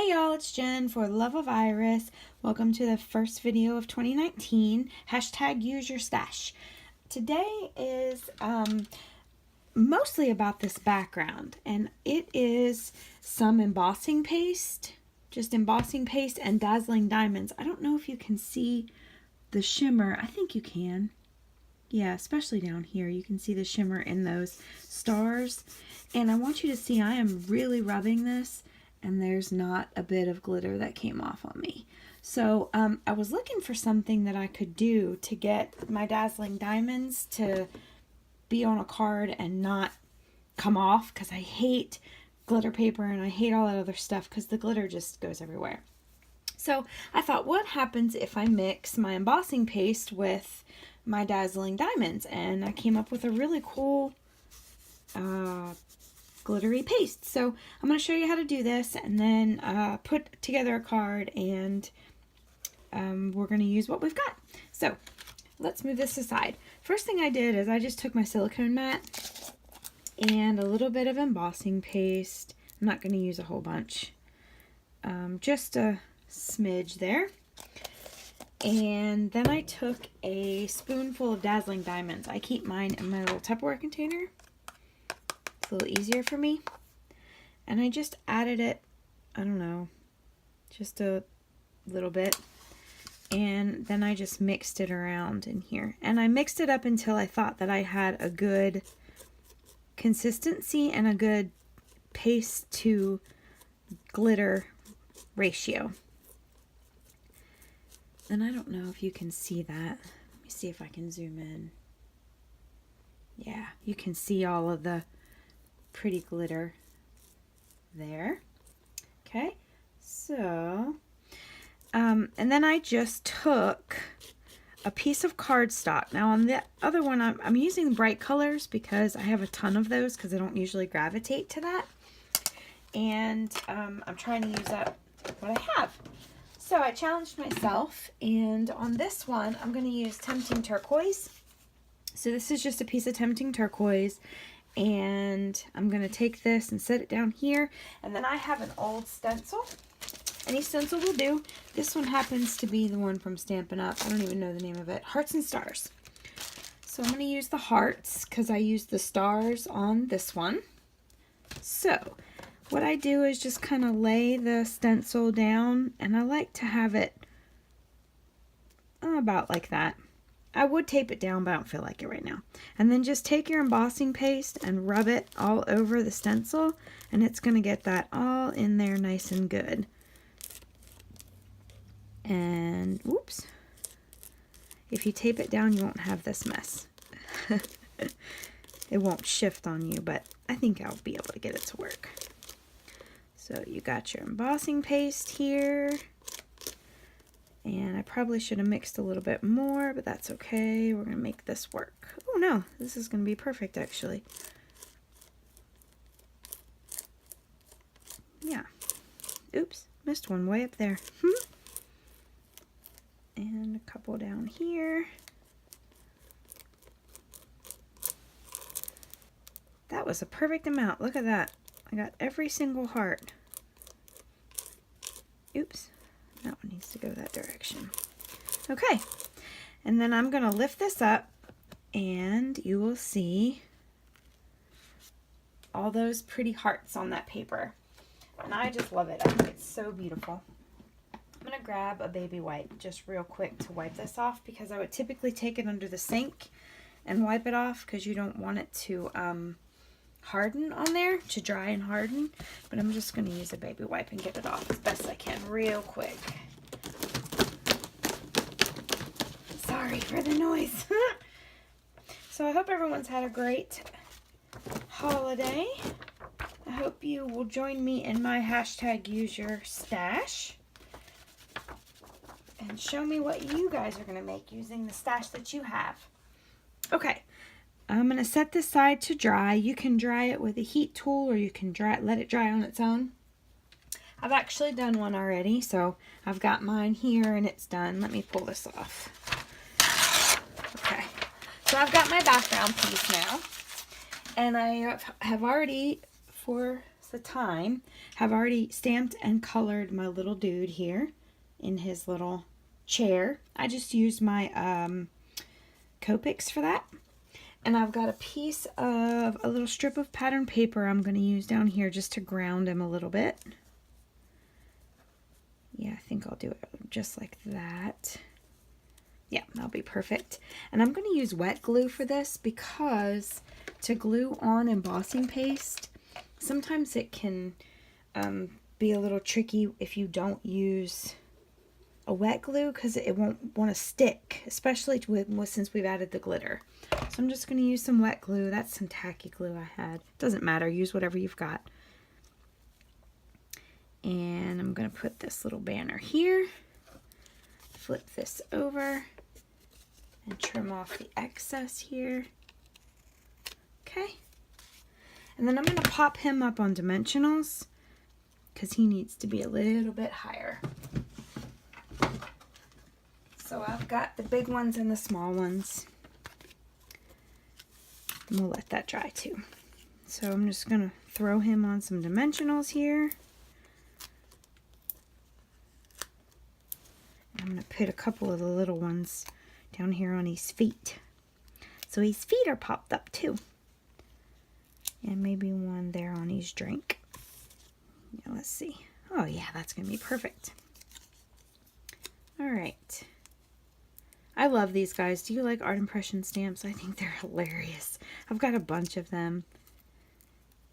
Hey y'all, it's Jen for Love of Iris. Welcome to the first video of 2019. Hashtag use your stash. Today is mostly about this background, and it is some embossing paste, just embossing paste and dazzling diamonds. I don't know if you can see the shimmer. I think you can. Yeah, especially down here. You can see the shimmer in those stars. And I want you to see I am really rubbing this, and there's not a bit of glitter that came off on me. So I was looking for something that I could do to get my dazzling diamonds to be on a card and not come off, because I hate glitter paper and I hate all that other stuff because the glitter just goes everywhere. So I thought, what happens if I mix my embossing paste with my dazzling diamonds? And I came up with a really cool glittery paste. So I'm going to show you how to do this, and then put together a card, and we're going to use what we've got. So let's move this aside. First thing I did is I just took my silicone mat and a little bit of embossing paste. I'm not going to use a whole bunch, just a smidge there. And then I took a spoonful of dazzling diamonds. I keep mine in my little Tupperware container. It's a little easier for me. And I just added it, I don't know, just a little bit. And then I just mixed it around in here. And I mixed it up until I thought that I had a good consistency and a good paste to glitter ratio. And I don't know if you can see that. Let me see if I can zoom in. Yeah, you can see all of the pretty glitter there. Okay, so, and then I just took a piece of cardstock. Now on the other one, I'm using bright colors because I have a ton of those because I don't usually gravitate to that. And I'm trying to use up what I have. So I challenged myself, and on this one, I'm going to use Tempting Turquoise. So this is just a piece of Tempting Turquoise, and I'm going to take this and set it down here. And then I have an old stencil. Any stencil will do. This one happens to be the one from Stampin' Up. I don't even know the name of it. Hearts and Stars. So I'm going to use the hearts because I used the stars on this one. So what I do is just kind of lay the stencil down, and I like to have it about like that. I would tape it down, but I don't feel like it right now. And then just take your embossing paste and rub it all over the stencil, and it's going to get that all in there nice and good. And whoops, if you tape it down, you won't have this mess. It won't shift on you, but I think I'll be able to get it to work. So you got your embossing paste here, and I probably should have mixed a little bit more, but that's okay. We're going to make this work. Oh no, this is going to be perfect actually. Yeah. Oops, missed one way up there. And a couple down here. That was a perfect amount. Look at that. I got every single heart. Oops, that one needs to go that direction. Okay, and then I'm going to lift this up, and you will see all those pretty hearts on that paper. And I just love it. I think it's so beautiful. I'm going to grab a baby wipe just real quick to wipe this off, because I would typically take it under the sink and wipe it off because you don't want it to harden on there, to dry and harden. But I'm just going to use a baby wipe and get it off as best I can real quick. Sorry for the noise. So I hope everyone's had a great holiday. I hope you will join me in my hashtag use your stash and show me what you guys are going to make using the stash that you have. Okay, I'm going to set this side to dry. You can dry it with a heat tool, or you can let it dry on its own. I've actually done one already, so I've got mine here and it's done. Let me pull this off. Okay, so I've got my background piece now, and I have already, for the time, have already stamped and colored my little dude here in his little chair. I just used my Copics for that. And I've got a piece of a little strip of pattern paper I'm going to use down here just to ground him a little bit. Yeah, I think I'll do it just like that. Yeah, that'll be perfect. And I'm going to use wet glue for this because to glue on embossing paste, sometimes it can be a little tricky if you don't use a wet glue because it won't want to stick, especially since we've added the glitter. So I'm just going to use some wet glue. That's some tacky glue I had. Doesn't matter. Use whatever you've got. And I'm going to put this little banner here. Flip this over and trim off the excess here. Okay. And then I'm going to pop him up on dimensionals because he needs to be a little bit higher. So I've got the big ones and the small ones. And we'll let that dry too. So I'm just going to throw him on some dimensionals here. I'm going to put a couple of the little ones down here on his feet. So his feet are popped up too. And maybe one there on his drink. Yeah, let's see. Oh yeah, that's going to be perfect. All right. I love these guys. Do you like art impression stamps? I think they're hilarious. I've got a bunch of them.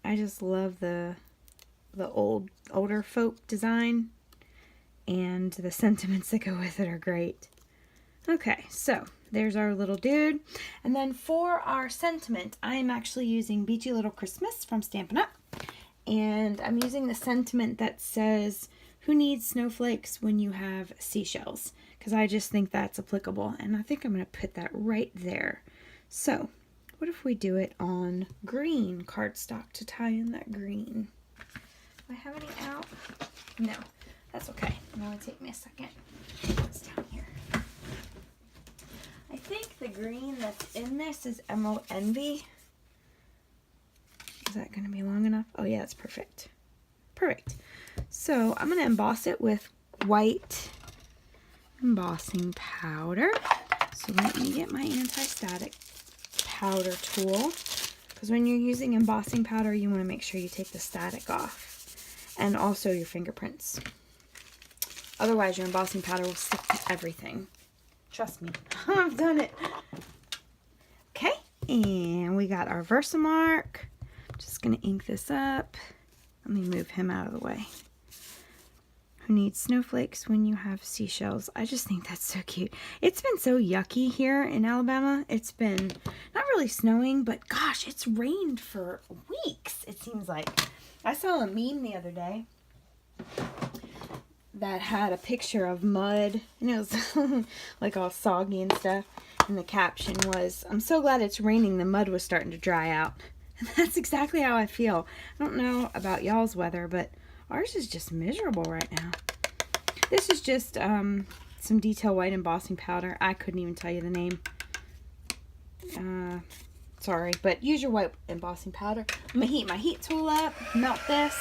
I just love the older folk design, and the sentiments that go with it are great. Okay, so there's our little dude. And then for our sentiment, I am actually using Beachy Little Christmas from Stampin' Up. And I'm using the sentiment that says, who needs snowflakes when you have seashells? Because I just think that's applicable. And I think I'm going to put that right there. So what if we do it on green cardstock to tie in that green? Do I have any out? No, that's okay. It'll only take me a second. It's down here. I think the green that's in this is Emerald Envy. Is that going to be long enough? Oh yeah, that's perfect. Perfect. So I'm going to emboss it with white embossing powder. So let me get my anti-static powder tool, because when you're using embossing powder, you want to make sure you take the static off, and also your fingerprints. Otherwise, your embossing powder will stick to everything. Trust me, I've done it. Okay, and we got our Versamark. Just going to ink this up. Let me move him out of the way. Who needs snowflakes when you have seashells? I just think that's so cute. It's been so yucky here in Alabama. It's been not really snowing, but gosh, it's rained for weeks, it seems like. I saw a meme the other day that had a picture of mud, and it was like all soggy and stuff. And the caption was, "I'm so glad it's raining, the mud was starting to dry out." And that's exactly how I feel. I don't know about y'all's weather, but ours is just miserable right now. This is just some detail white embossing powder. I couldn't even tell you the name. Sorry, but use your white embossing powder. I'm going to heat my heat tool up, melt this.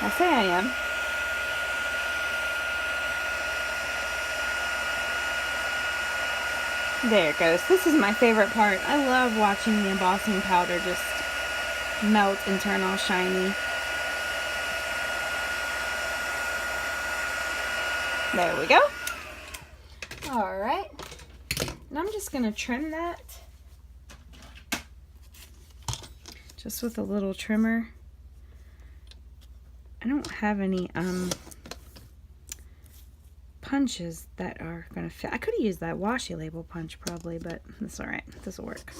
I'll say I am. There it goes. This is my favorite part. I love watching the embossing powder just melt and turn all shiny. There we go. Alright. And I'm just going to trim that just with a little trimmer. I don't have any punches that are going to fit. I could have used that washi label punch probably, but it's alright. This will work.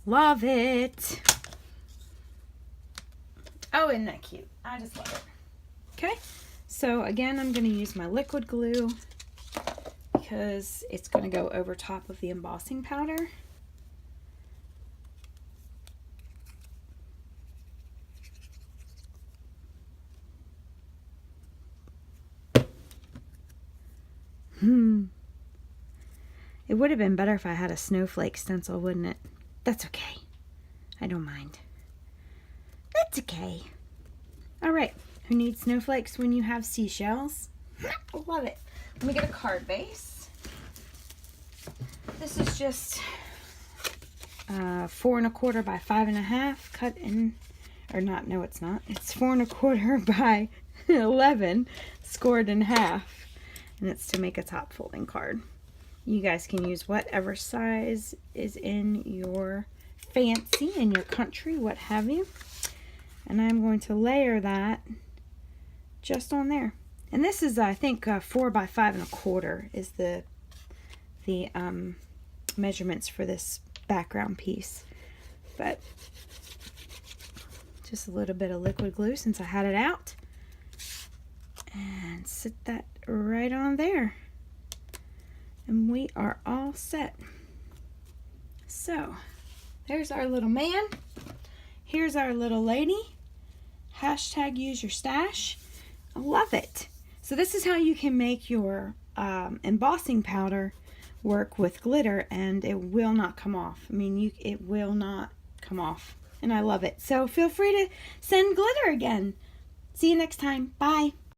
Love it. Oh, isn't that cute? I just love it. Okay, so again, I'm going to use my liquid glue because it's going to go over top of the embossing powder. It would have been better if I had a snowflake stencil, wouldn't it? That's okay. I don't mind. That's okay. All right. Who needs snowflakes when you have seashells? I love it. Let me get a card base. This is just 4 1/4 by 5 1/2 cut in, or not, no it's not. It's 4 1/4 by 11 scored in half. And it's to make a top folding card. You guys can use whatever size is in your fancy, in your country, what have you. And I'm going to layer that just on there. And this is, I think, 4 by 5 1/4 is the measurements for this background piece. But just a little bit of liquid glue since I had it out. And sit that right on there. And we are all set. So, there's our little man. Here's our little lady. Hashtag use your stash. I love it. So this is how you can make your embossing powder work with glitter, and it will not come off. I mean, it will not come off. And I love it. So feel free to send glitter again. See you next time. Bye.